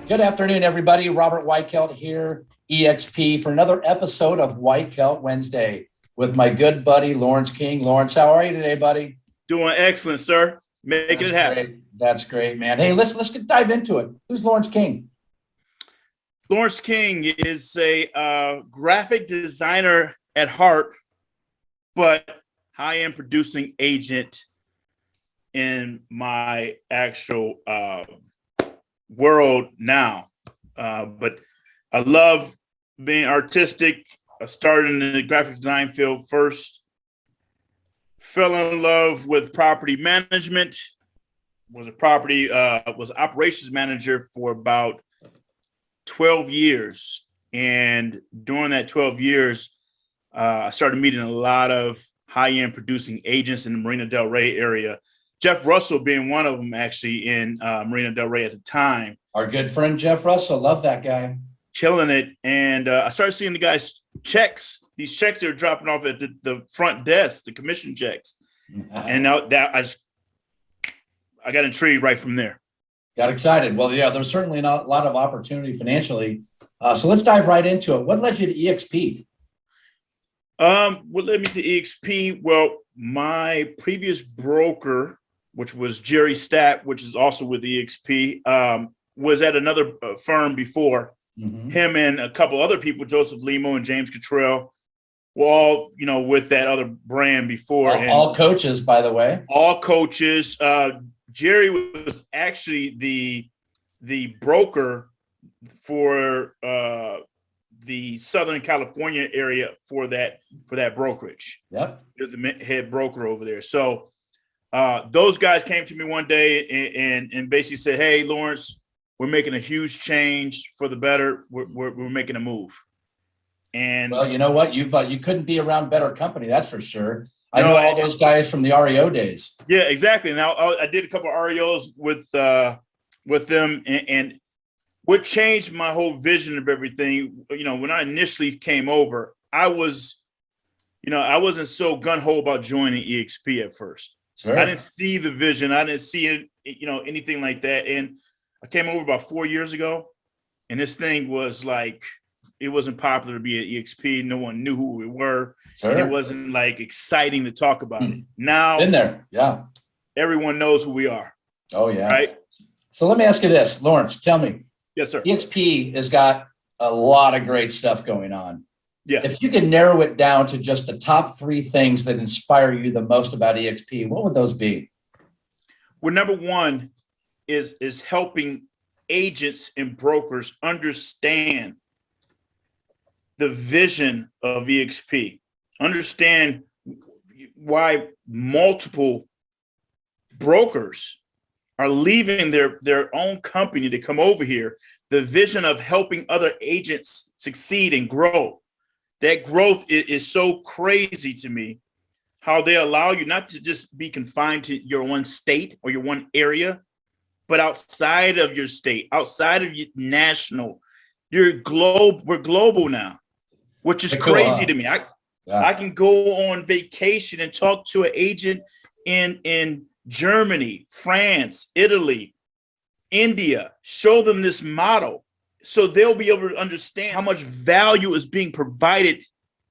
Good afternoon, everybody. Robert Weichelt here, EXP, for another episode of Weichelt Wednesday with my good buddy, Lawrence King. Lawrence, how are you today, buddy? Doing excellent, sir. Making it happen. Great. That's great, man. Hey, let's dive into it. Who's Lawrence King? Lawrence King is a graphic designer at heart, but high-end producing agent in my actual world now. But I love being artistic. I started in the graphic design field first, fell in love with property management, was operations manager for about 12 years. And during that 12 years, I started meeting a lot of high-end producing agents in the Marina Del Rey area. Jeff Russell being one of them, actually, in Marina Del Rey at the time. Our good friend, Jeff Russell. Love that guy. Killing it. And I started seeing the guys' checks. These checks they were dropping off at the front desk, the commission checks. And now that I got intrigued right from there. Got excited. Well, yeah, there's certainly not a lot of opportunity financially. So let's dive right into it. What led you to EXP? What led me to EXP? Well, my previous broker, which was Jerry Stapp, which is also with EXP, was at another firm before. Mm-hmm. Him and a couple other people, Joseph Limo and James Cottrell, were all, with that other brand before. All coaches, by the way. All coaches. Jerry was actually the broker for the Southern California area for that brokerage. Yep. The head broker over there. So those guys came to me one day and basically said, "Hey, Lawrence, we're making a huge change for the better. We're making a move." And well, you know what? You couldn't be around better company. That's for sure. I know all those guys from the REO days. Yeah, exactly. Now I did a couple of REOs with them, and what changed my whole vision of everything. When I initially came over, I wasn't so gung-ho about joining EXP at first. Sure. I didn't see the vision. I didn't see it, anything like that. And I came over about 4 years ago, and this thing was like, it wasn't popular to be at EXP. No one knew who we were. Sure. And it wasn't like exciting to talk about it. Now, been there, yeah. Everyone knows who we are. Oh yeah. Right. So let me ask you this, Lawrence. Tell me. Yes, sir. EXP has got a lot of great stuff going on. Yeah. If you could narrow it down to just the top 3 things that inspire you the most about EXP, what would those be? Well, number one is helping agents and brokers understand the vision of EXP, understand why multiple brokers are leaving their own company to come over here, the vision of helping other agents succeed and grow. That growth is so crazy to me, how they allow you not to just be confined to your one state or your one area, but outside of your state, outside of your national, we're global now, which is crazy to me. I can go on vacation and talk to an agent in Germany, France, Italy, India, show them this model so they'll be able to understand how much value is being provided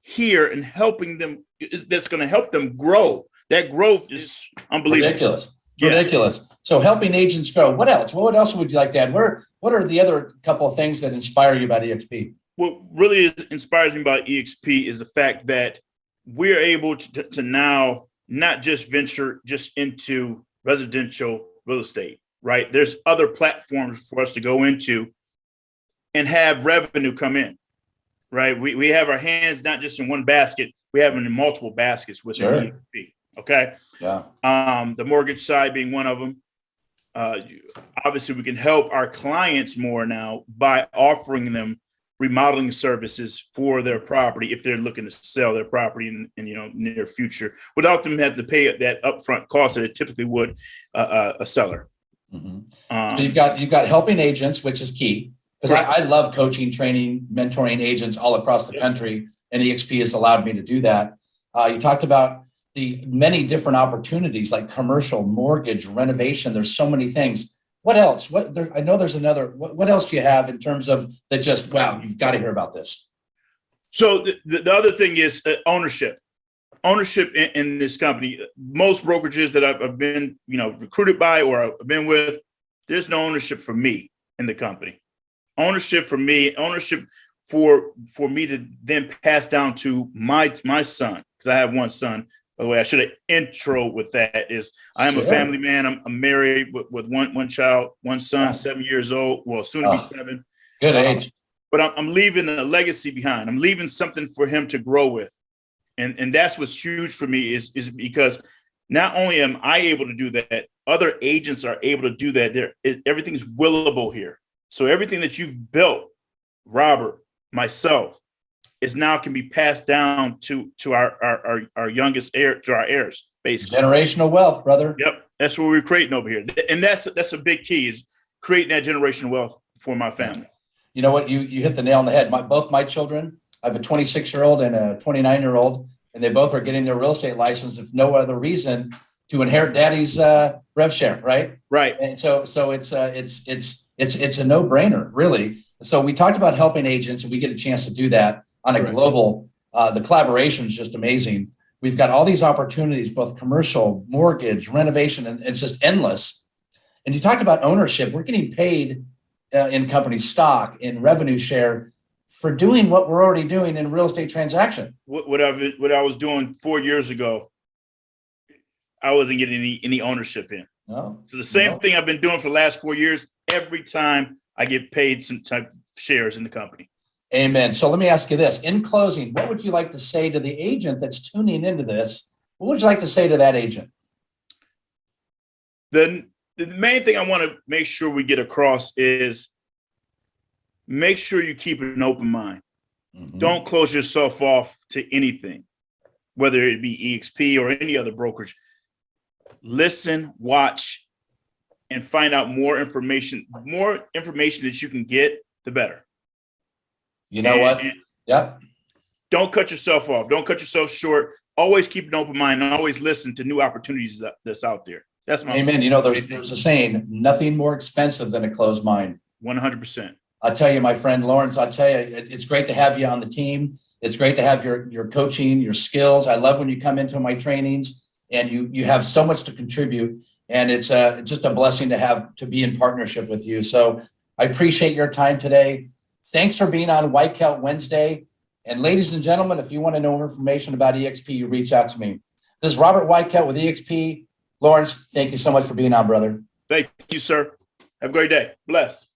here and helping them. That's going to help them grow. That growth is unbelievable. Ridiculous. Ridiculous. So helping agents grow. What else? What else would you like to add? What are the other couple of things that inspire you about EXP? What really inspires me about EXP is the fact that we're able to now not just venture just into residential real estate, right? There's other platforms for us to go into and have revenue come in, right? We have our hands not just in one basket, we have them in multiple baskets within EXP, okay? Yeah. The mortgage side being one of them. Obviously, we can help our clients more now by offering them remodeling services for their property if they're looking to sell their property in near future without them having to pay that upfront cost that it typically would a seller. Mm-hmm. So you've got helping agents, which is key, because I love coaching, training, mentoring agents all across the country, and EXP has allowed me to do that. You talked about the many different opportunities like commercial, mortgage, renovation. There's so many things. what else? I know there's another, what else do you have in terms of that just, wow, you've got to hear about this. So the other thing is ownership in this company. Most brokerages that I've been, recruited by or I've been with, there's no ownership for me in the company. Ownership for me, ownership for me to then pass down to my son, because I have one son. By the way, I should have intro with that is I am a family man. I'm married with one child, one son, 7 years old. Well, soon to be 7. Good age. But I'm leaving a legacy behind. I'm leaving something for him to grow with. And that's what's huge for me is because not only am I able to do that, other agents are able to do that. Everything's willable here. So everything that you've built, Robert, myself, is now can be passed down to our youngest heir, to our heirs, basically. Generational wealth, brother. Yep. That's what we're creating over here. And that's a big key, is creating that generational wealth for my family. You know what? You hit the nail on the head. Both my children, I have a 26-year-old and a 29-year-old, and they both are getting their real estate license if no other reason to inherit daddy's rev share, right? Right. And so it's a no-brainer, really. So we talked about helping agents, and we get a chance to do that on a global. The collaboration is just amazing. We've got all these opportunities, both commercial, mortgage, renovation, and it's just endless. And you talked about ownership. We're getting paid in company stock, in revenue share, for doing what we're already doing in a real estate transaction. What I was doing 4 years ago, I wasn't getting any ownership in. No. So the same thing I've been doing for the last 4 years, every time I get paid some type of shares in the company. Amen. So let me ask you this. In closing, what would you like to say to the agent that's tuning into this? What would you like to say to that agent? The main thing I want to make sure we get across is make sure you keep an open mind. Mm-hmm. Don't close yourself off to anything, whether it be EXP or any other brokerage. Listen, watch, and find out more information. More information that you can get, the better. You know what? Yep. Don't cut yourself off. Don't cut yourself short. Always keep an open mind and always listen to new opportunities that's out there. That's my amen. You know, there's a saying, nothing more expensive than a closed mind. 100%. I'll tell you, my friend Lawrence, I'll tell you, it's great to have you on the team. It's great to have your coaching, your skills. I love when you come into my trainings and you have so much to contribute. And it's just a blessing to be in partnership with you. So I appreciate your time today. Thanks for being on Weichelt Wednesday. And ladies and gentlemen, if you want to know more information about EXP, you reach out to me. This is Robert Weichelt with EXP. Lawrence, thank you so much for being on, brother. Thank you, sir. Have a great day. Bless.